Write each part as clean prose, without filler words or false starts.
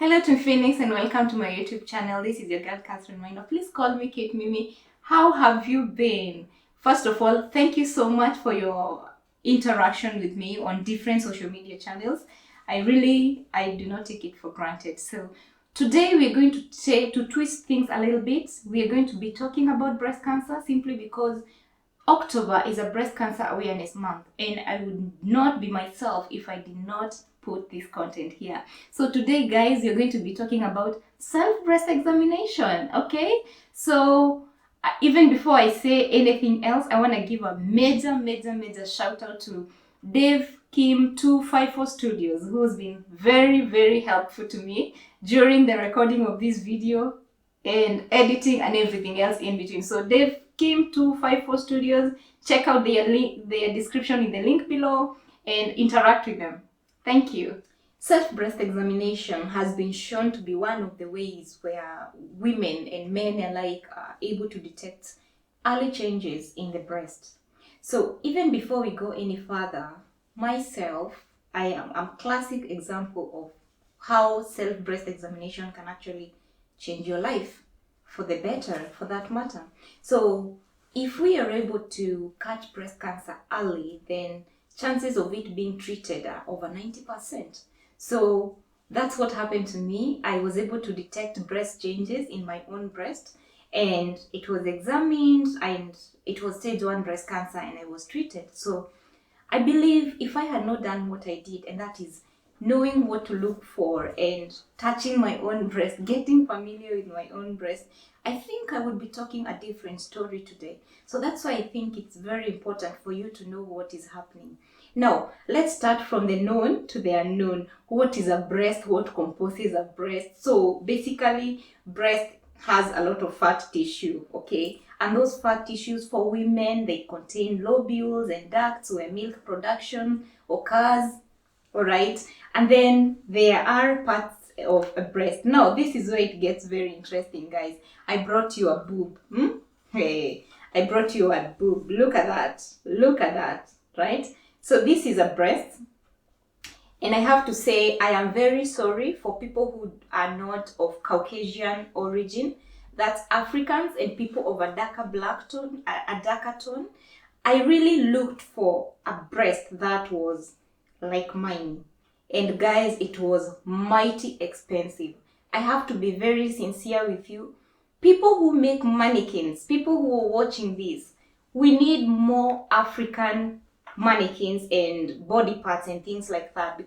Hello to Phoenix and welcome to my YouTube channel. This is your girl Catherine Minor. Please call me Kate Mimi. How have you been? First of all, thank you so much for your interaction with me on different social media channels. I do not take it for granted. So today we're going to twist things a little bit. We are going to be talking about breast cancer simply because October is a breast cancer awareness month, and I would not be myself if I did not put this content here. So today, guys, you're going to be talking about self-breast examination, okay? So even before I say anything else, I want to give a major shout out to Dave Kim 254 Studios, who has been very helpful to me during the recording of this video and editing and everything else in between. So Dave Kim 254 Studios, check out their description in the link below and interact with them. Thank you. Self-breast examination has been shown to be one of the ways where women and men alike are able to detect early changes in the breast. So even before we go any further, myself, I am a classic example of how self-breast examination can actually change your life for the better, for that matter. So if we are able to catch breast cancer early, then chances of it being treated are over 90%. So that's what happened to me. I was able to detect breast changes in my own breast, and it was examined and it was stage 1 breast cancer, and I was treated. So I believe if I had not done what I did, and that is knowing what to look for and touching my own breast, getting familiar with my own breast, I think I would be talking a different story today. So that's why I think it's very important for you to know what is happening. Now, let's start from the known to the unknown. What is a breast? What composes a breast? So basically, breast has a lot of fat tissue, okay? And those fat tissues for women, they contain lobules and ducts where milk production occurs, all right? And then there are parts of a breast. Now, this is where it gets very interesting, guys. I brought you a boob. Hey, I brought you a boob. Look at that. Look at that, right? So this is a breast. And I have to say, I am very sorry for people who are not of Caucasian origin. That's Africans and people of a darker black tone, a darker tone. I really looked for a breast that was like mine. And guys, it was mighty expensive. I have to be very sincere with you. People who make mannequins, people who are watching this, we need more African mannequins and body parts and things like that,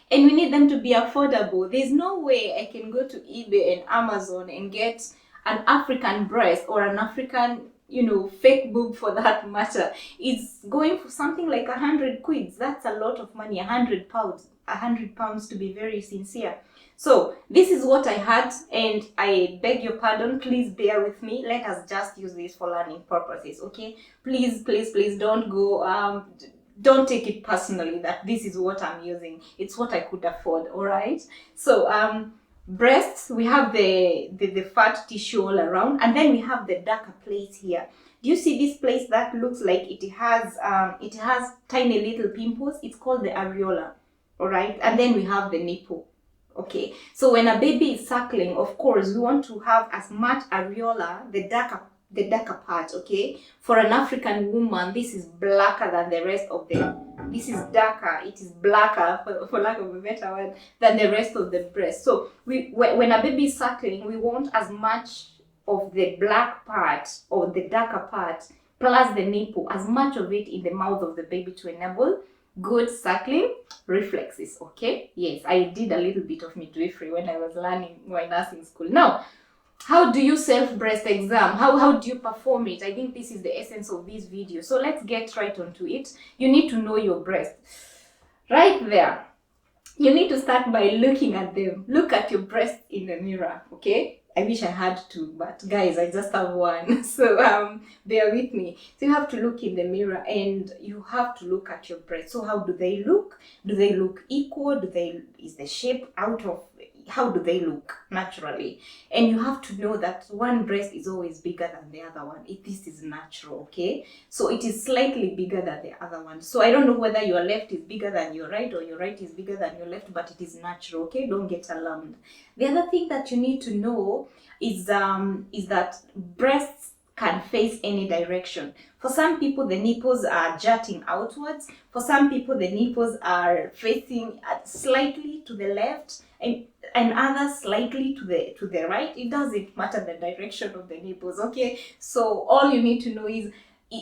and we need them to be affordable. There's no way I can go to eBay and Amazon and get an African breast or an African, fake boob for that matter. It's going for something like 100 quids. That's a lot of money. 100 pounds to be very sincere. So this is what I had, and I beg your pardon. Please bear with me. Let us just use this for learning purposes, okay? Please don't go don't take it personally that this is what I'm using. It's what I could afford, all right? So breasts, we have the fat tissue all around, and then we have the darker place here. Do you see this place that looks like it has tiny little pimples? It's called the areola, all right? And then we have the nipple. Okay, so when a baby is suckling, of course, we want to have as much areola, the darker part, okay? For an African woman, this is blacker than the rest of this is darker, it is blacker, for lack of a better word, than the rest of the breast. So when a baby is suckling, we want as much of the black part or the darker part, plus the nipple, as much of it in the mouth of the baby to enable good suckling reflexes, okay? Yes, I did a little bit of midwifery when I was learning my nursing school. Now, how do you self-breast exam? How do you perform it? I think this is the essence of this video. So let's get right onto it. You need to know your breast. Right there. You need to start by looking at them. Look at your breast in the mirror, okay? I wish I had two, but guys, I just have one. So bear with me. So you have to look in the mirror and you have to look at your breast. So how do they look? Do they look equal? Is the shape out of how do they look naturally? And you have to know that one breast is always bigger than the other one. This is natural, okay? So it is slightly bigger than the other one. So I don't know whether your left is bigger than your right or your right is bigger than your left, but it is natural, okay? Don't get alarmed. The other thing that you need to know is that breasts can face any direction. For some people, the nipples are jutting outwards. For some people, the nipples are facing slightly to the left, and others slightly to the right. It doesn't matter the direction of the nipples, okay? So all you need to know is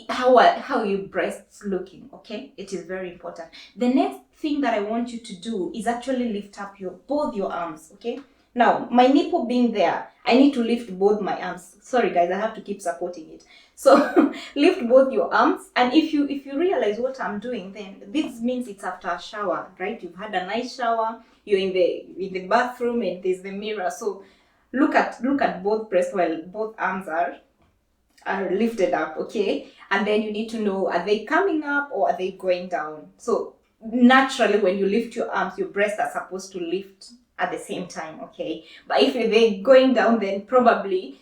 how your breasts looking, okay? It is very important. The next thing that I want you to do is actually lift up both your arms, okay? Now, my nipple being there, I need to lift both my arms. Sorry guys, I have to keep supporting it. So lift both your arms, and if you realize what I'm doing, then this means it's after a shower, right? You've had a nice shower, you're in the bathroom, and there's the mirror. So look at both breasts while both arms are lifted up, okay? And then you need to know, are they coming up or are they going down? So naturally, when you lift your arms, your breasts are supposed to lift at the same time, okay? But if they're going down, then probably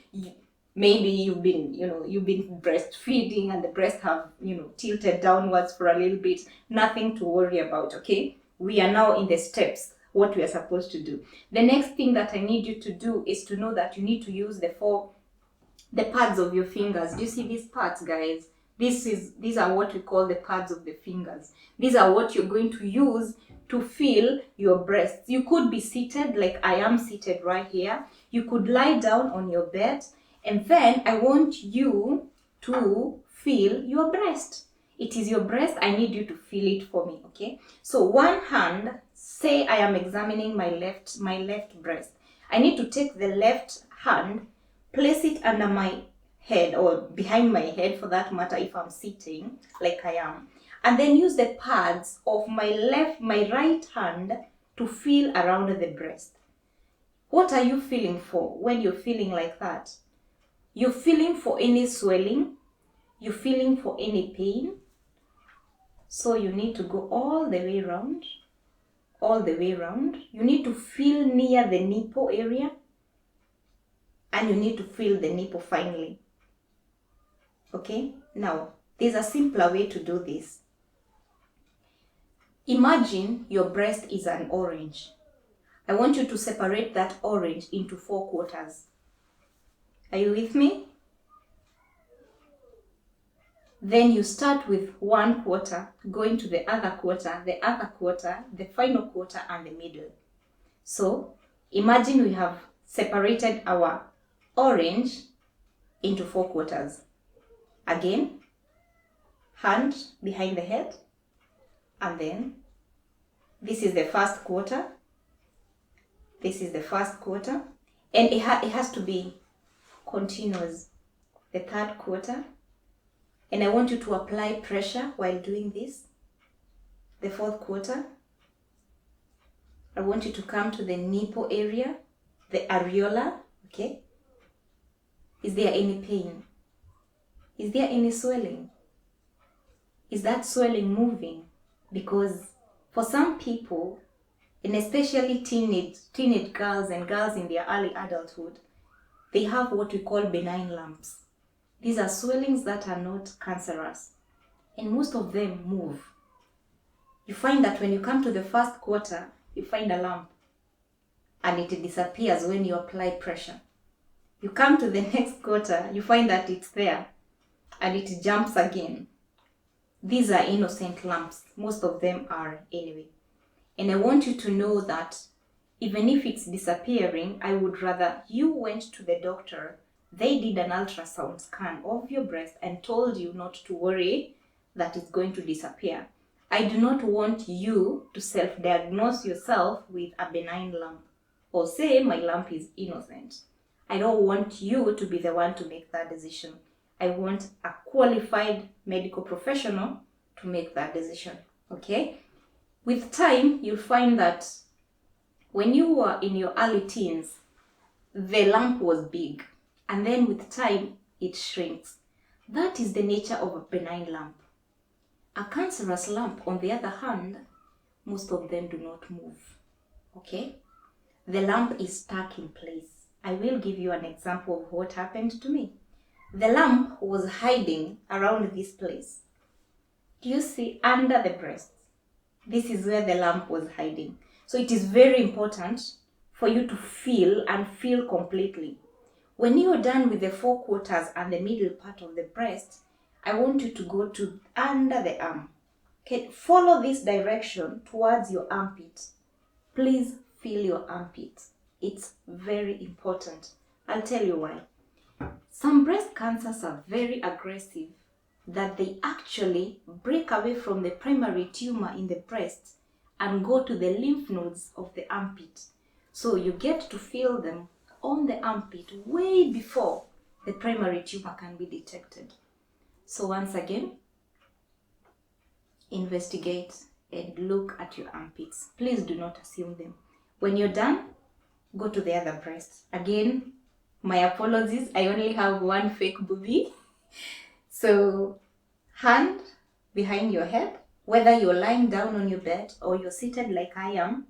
maybe you've been breastfeeding and the breasts have tilted downwards for a little bit. Nothing to worry about, okay? We are now in the steps, what we are supposed to do. The next thing that I need you to do is to know that you need to use the pads of your fingers. Do you see these pads, guys? These are what we call the pads of the fingers. These are what you're going to use to feel your breasts. You could be seated like I am seated right here. You could lie down on your bed, and then I want you to feel your breast. It is your breast. I need you to feel it for me, okay? So one hand, say I am examining my left breast. I need to take the left hand, place it under my head or behind my head for that matter if I'm sitting like I am, and then use the pads of my right hand to feel around the breast. What are you feeling for when you're feeling like that? You're feeling for any swelling, you're feeling for any pain. So you need to go all the way around, You need to feel near the nipple area, and you need to feel the nipple finally. Okay, now there's a simpler way to do this. Imagine your breast is an orange. I want you to separate that orange into 4 quarters. Are you with me? Then you start with 1 quarter, going to the other quarter, the final quarter, and the middle. So imagine we have separated our orange into 4 quarters. Again, hand behind the head, and then this is the first quarter, and it has to be continuous. The third quarter, and I want you to apply pressure while doing this. The fourth quarter, I want you to come to the nipple area, the areola, okay? Is there any pain? Is there any swelling? Is that swelling moving? Because for some people, and especially teenage girls and girls in their early adulthood, they have what we call benign lumps. These are swellings that are not cancerous, and most of them move. You find that when you come to the first quarter, you find a lump, and it disappears when you apply pressure. You come to the next quarter, you find that it's there, and it jumps again. These are innocent lumps. Most of them are anyway. And I want you to know that even if it's disappearing, I would rather you went to the doctor, they did an ultrasound scan of your breast and told you not to worry that it's going to disappear. I do not want you to self-diagnose yourself with a benign lump or say my lump is innocent. I don't want you to be the one to make that decision. I want a qualified medical professional to make that decision, okay? With time, you'll find that when you were in your early teens, the lump was big, and then with time, it shrinks. That is the nature of a benign lump. A cancerous lump, on the other hand, most of them do not move, okay? the lump is stuck in place. I will give you an example of what happened to me. The lump was hiding around this place. Do you see under the breast? This is where the lump was hiding. So it is very important for you to feel and feel completely. When you're done with the 4/4 and the middle part of the breast, I want you to go to under the arm. Okay, follow this direction towards your armpit. Please feel your armpit. It's very important. I'll tell you why. Some breast cancers are very aggressive, that they actually break away from the primary tumor in the breast and go to the lymph nodes of the armpit. So you get to feel them on the armpit way before the primary tumor can be detected. So once again, investigate and look at your armpits. Please do not assume them. When you're done, go to the other breast. Again, my apologies, I only have one fake booby. So hand behind your head, whether you're lying down on your bed or you're seated like I am.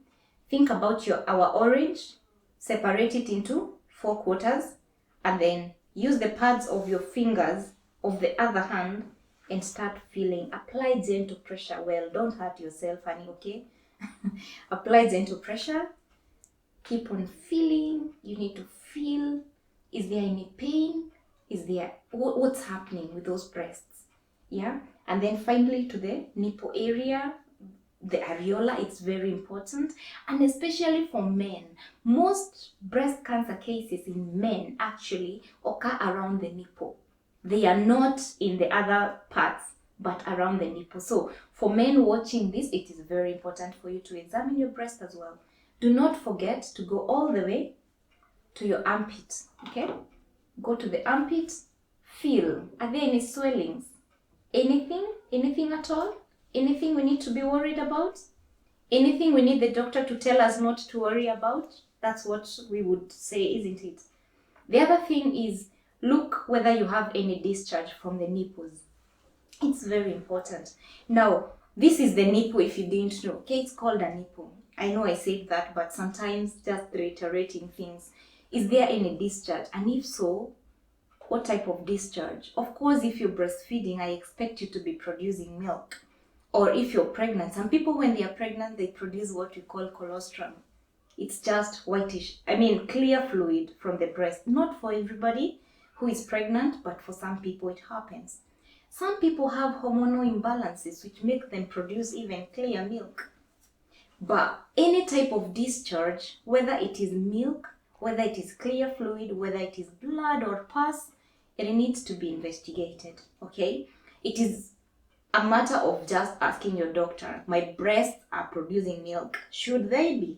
Think about our orange, separate it into 4/4, and then use the pads of your fingers of the other hand and start feeling. Apply gentle pressure. Well, don't hurt yourself, honey, okay? Apply gentle pressure. Keep on feeling. You need to feel. Is there any pain? Is there what's happening with those breasts? Yeah. And then finally to the nipple area, the areola. It's very important, and especially for men. Most breast cancer cases in men actually occur around the nipple. They are not in the other parts, but around the nipple. So for men watching this, it is very important for you to examine your breast as well. Do not forget to go all the way to your armpit. Okay, go to the armpit. Feel, are there any swellings? Anything at all? Anything we need to be worried about? Anything we need the doctor to tell us not to worry about? That's what we would say, isn't it? The other thing is, look whether you have any discharge from the nipples. It's very important. Now, this is the nipple if you didn't know. Okay, it's called a nipple. I know I said that, but sometimes just reiterating things. Is there any discharge? And if so, what type of discharge? Of course, if you're breastfeeding, I expect you to be producing milk. Or if you're pregnant, some people when they are pregnant, they produce what we call colostrum. It's just whitish, clear fluid from the breast. Not for everybody who is pregnant, but for some people it happens. Some people have hormonal imbalances which make them produce even clear milk. But any type of discharge, whether it is milk, whether it is clear fluid, whether it is blood or pus, it needs to be investigated, okay? It is a matter of just asking your doctor, my breasts are producing milk, should they be?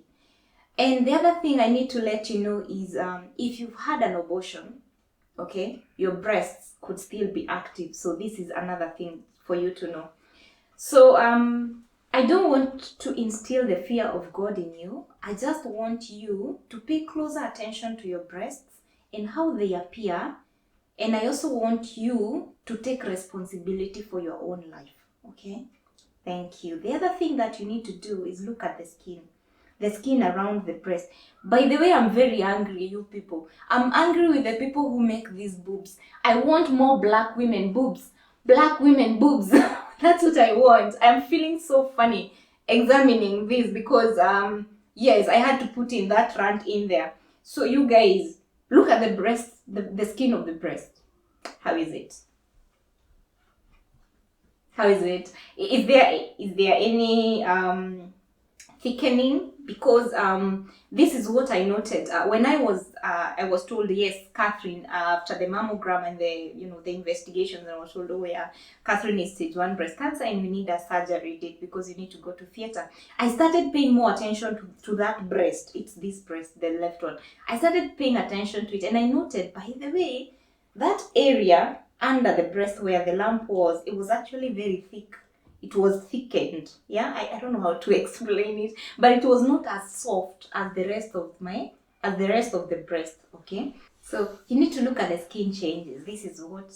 And the other thing I need to let you know is if you've had an abortion, okay, your breasts could still be active. So this is another thing for you to know. So I don't want to instill the fear of God in you. I just want you to pay closer attention to your breasts and how they appear. And I also want you to take responsibility for your own life, okay? Thank you. The other thing that you need to do is look at the skin around the breast. By the way, I'm very angry, you people. I'm angry with the people who make these boobs. I want more black women boobs. Black women boobs. That's what I want. I'm feeling so funny examining this because, yes, I had to put in that rant in there. So you guys, look at the breast, the skin of the breast. How is it? How is it? Is there any thickening? Because this is what I noted when I was told, yes, Catherine, after the mammogram and the investigations, I was told, oh yeah, Catherine is stage 1 breast cancer and we need a surgery date because you need to go to theater. I started paying more attention to that breast. It's this breast, the left one. I started paying attention to it and I noted, by the way, that area under the breast where the lump was, it was actually very thick. It was thickened. Yeah, I don't know how to explain it, but it was not as soft as the rest of the breast. Okay, so you need to look at the skin changes. This is what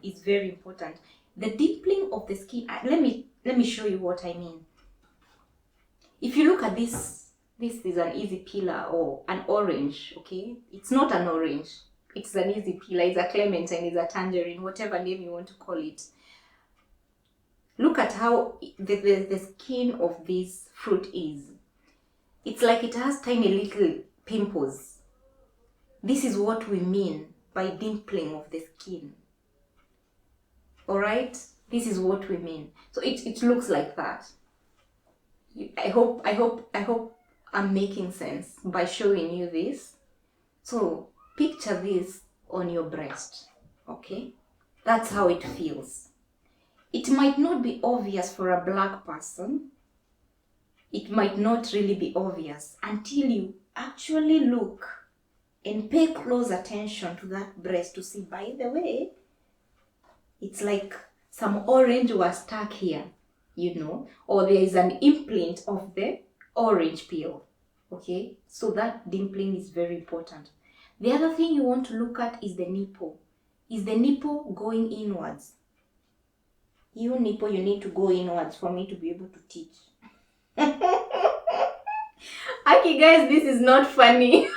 is very important. The dimpling of the skin. Let me show you what I mean. If you look at this This is an easy peeler or an orange, okay? It's not an orange. It's an easy peeler. It's a clementine, it's a tangerine, whatever name you want to call it. Look at how the skin of this fruit is. It's like it has tiny little pimples. This is what we mean by dimpling of the skin. Alright? This is what we mean. So it looks like that. I hope I'm making sense by showing you this. So picture this on your breast, okay? That's how it feels. It might not be obvious for a black person. It might not really be obvious until you actually look and pay close attention to that breast to see, by the way, it's like some orange was stuck here, you know, or there is an imprint of the orange peel, okay? So that dimpling is very important. The other thing you want to look at is the nipple. Is the nipple going inwards? You nipple, you need to go inwards for me to be able to teach. Okay guys, this is not funny.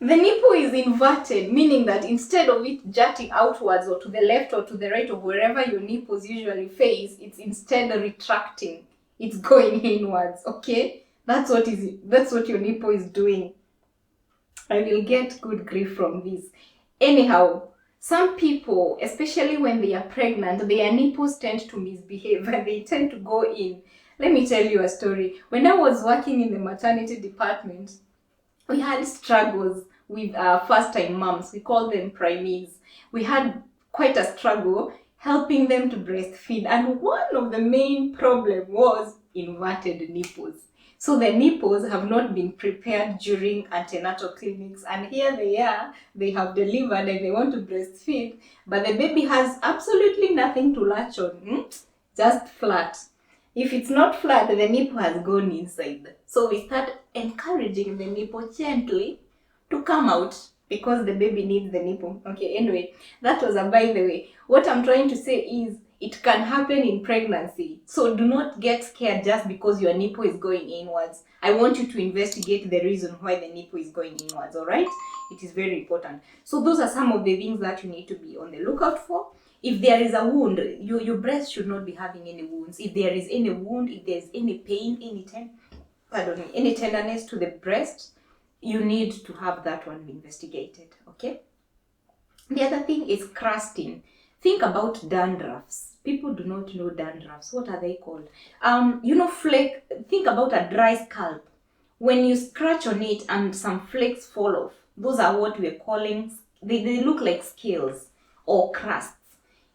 The nipple is inverted, meaning that instead of it jutting outwards or to the left or to the right or wherever your nipples usually face, it's instead retracting. It's going inwards, okay? That's what your nipple is doing. I will get good grief from this. Anyhow, some people, especially when they are pregnant, their nipples tend to misbehave and they tend to go in. Let me tell you a story. When I was working in the maternity department, we had struggles with first-time moms. We call them primees. We had quite a struggle helping them to breastfeed, and one of the main problems was inverted nipples. So the nipples have not been prepared during antenatal clinics, and here they are, they have delivered and they want to breastfeed, but the baby has absolutely nothing to latch on, just flat. If it's not flat, the nipple has gone inside. So we start encouraging the nipple gently to come out because the baby needs the nipple. Okay, anyway, that was a by the way. What I'm trying to say is it can happen in pregnancy. So do not get scared just because your nipple is going inwards. I want you to investigate the reason why the nipple is going inwards, all right? It is very important. So those are some of the things that you need to be on the lookout for. If there is a wound, your breast should not be having any wounds. If there is any wound, if there's any pain, any tenderness to the breast, you need to have that one investigated, okay? The other thing is crusting. Think about dandruffs. People do not know dandruffs. What are they called? Flake. Think about a dry scalp. When you scratch on it and some flakes fall off, those are what we're calling, they look like scales or crusts.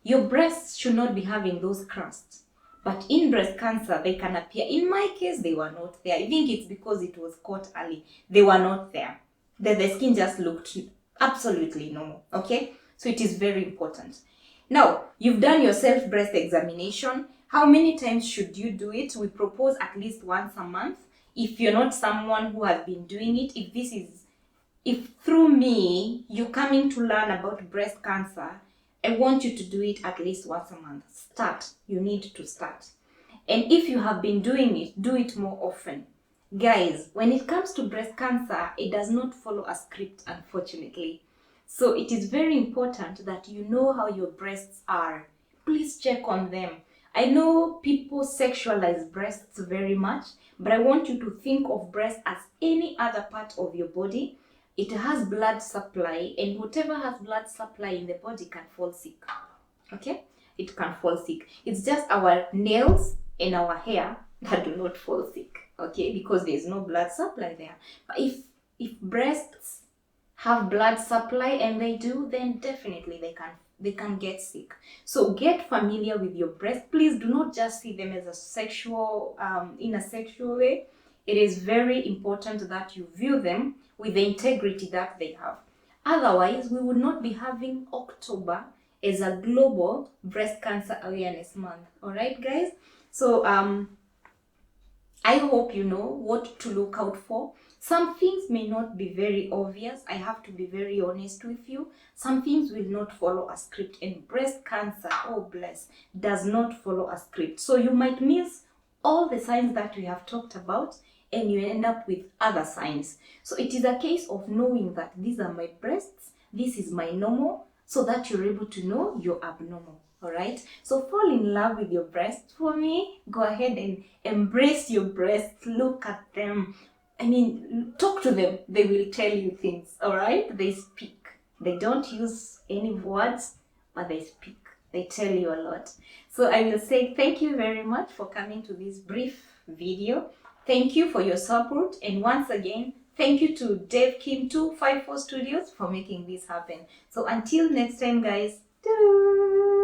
Your breasts should not be having those crusts. But in breast cancer, they can appear. In my case, they were not there. I think it's because it was caught early. They were not there. The skin just looked absolutely normal, okay? So it is very important. Now, you've done your self-breast examination. How many times should you do it? We propose at least once a month. If you're not someone who has been doing it, if through me, you're coming to learn about breast cancer, I want you to do it at least once a month. Start. You need to start. And if you have been doing it, do it more often. Guys, when it comes to breast cancer, it does not follow a script, unfortunately. So it is very important that you know how your breasts are. Please check on them. I know people sexualize breasts very much, but I want you to think of breast as any other part of your body. It has blood supply, and whatever has blood supply in the body can fall sick. Okay? It can fall sick. It's just our nails and our hair that do not fall sick. Okay? Because there's no blood supply there. But if breasts have blood supply, and they do, then definitely they can get sick. So get familiar with your breast. Please do not just see them as a sexual, in a sexual way. It is very important that you view them with the integrity that they have. Otherwise, we would not be having October as a global breast cancer awareness month. All right, guys? So I hope you know what to look out for. Some things may not be very obvious. I have to be very honest with you. Some things will not follow a script, and breast cancer, oh bless, does not follow a script. So you might miss all the signs that we have talked about, and you end up with other signs. So it is a case of knowing that these are my breasts, this is my normal, so that you're able to know you're abnormal. All right, so fall in love with your breasts for me. Go ahead and embrace your breasts. Look at them. I mean, talk to them. They will tell you things. All right, they speak. They don't use any words, but they speak. They tell you a lot. So I will say thank you very much for coming to this brief video. Thank you for your support, and once again, thank you to Dave Kim 254 Studios for making this happen. So until next time, guys. Doo-doo.